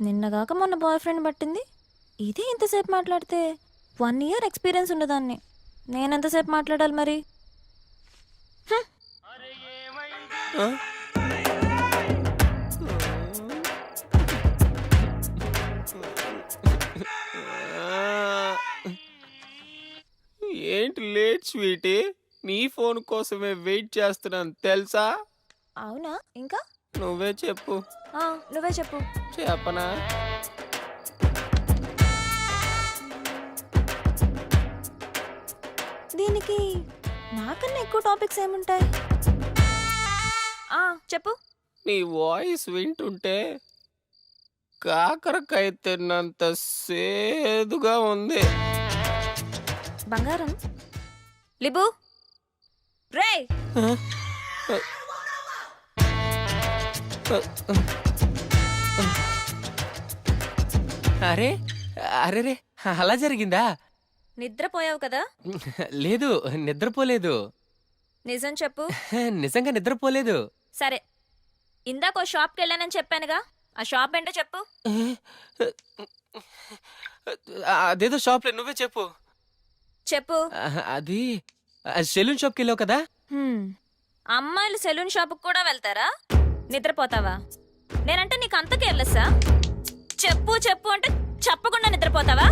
నిన్నగాక మొన్న boy friend పట్టింది. ఇదే ఇంతసేపు మాట్లాడితే 1 year ఎక్స్పీరియన్స్ ఉన్నదాన్ని. నేనెంతసేపు మాట్లాడాలి మరి? ఆ? ఏంటి లేట్ స్వీటీ? నీ ఫోన్ కోసమే వెయిట్ చేస్తున్నాను తెలుసా? అవునా? ఇంకా నువ్వే చెప్పు. నువ్వే చెప్పు. చెప్పనా? దీనికి నాకన్నా ఎక్కువ టాపిక్స్ ఏముంటాయి? చెప్పు. నీ వాయిస్ వింటుంటే కాకరకాయ తిన్నంత సేదుగా ఉంది. బంగారం లిబు రే. అరే అరే రే, అలా జరిగిందా? నిద్రపోయావు కదా? లేదు, నిద్రపోలేదు. నిజం చెప్పు. నిజంగా నిద్రపోలేదు. సరే, ఇందాక షాప్కి వెళ్ళానని చెప్పానుగా, ఆ షాప్ ఏంటో చెప్పు. అదేదో షాప్లో, నువ్వే చెప్పు. చెప్పు. అది సెలూన్ షాప్కి వెళ్ళావు కదా? అమ్మాయిలు సెలూన్ షాప్కి కూడా వెళ్తారా? నిద్రపోతావా? నేనంటే నీకు అంత కేర్లెస్సా? చెప్పు చెప్పు అంటే చెప్పకుండా నిద్రపోతావా?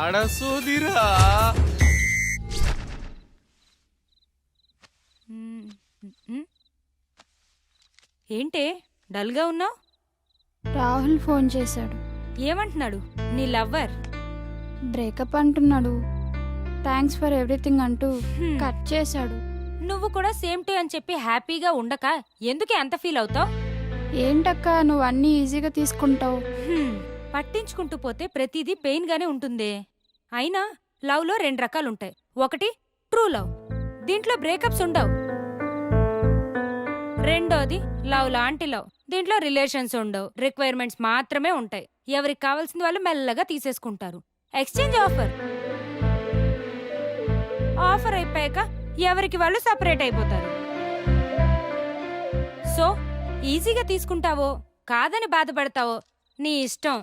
ఆడసోదిరా. ఏంటే డల్గా ఉన్నావు? రాహుల్ ఫోన్ చేశాడు. ఏమంటున్నాడు నీ లవ్వర్? బ్రేకప్ అంటున్నాడు. థ్యాంక్స్ ఫర్ ఎవ్రీథింగ్ అంటూ కట్ చేశాడు. నువ్వు కూడా సేమ్ టు అని చెప్పి హ్యాపీగా ఉండక ఎందుకే అంత ఫీల్ అవుతావు? ఏంటక్క నువ్వు అన్నీ ఈజీగా తీసుకుంటావు? పట్టించుకుంటూ పోతే ప్రతిదీ పెయిన్ గానే ఉంటుందే. అయినా లవ్ లో 2 రకాలుంటాయి. ఒకటి ట్రూ లవ్, దీంట్లో బ్రేకప్స్ ఉండవు. రెండోది లవ్ లాంటి లవ్, దీంట్లో రిలేషన్స్ ఉండవు, రిక్వైర్మెంట్స్ మాత్రమే ఉంటాయి. ఎవరికి కావాల్సింది వాళ్ళు మెల్లగా తీసేసుకుంటారు. Exchange offer. ఆఫర్ అయిపోయాక ఎవరికి వాళ్ళు సపరేట్ అయిపోతారు. సో ఈజీగా తీసుకుంటావో కాదని బాధపడతావో నీ ఇష్టం.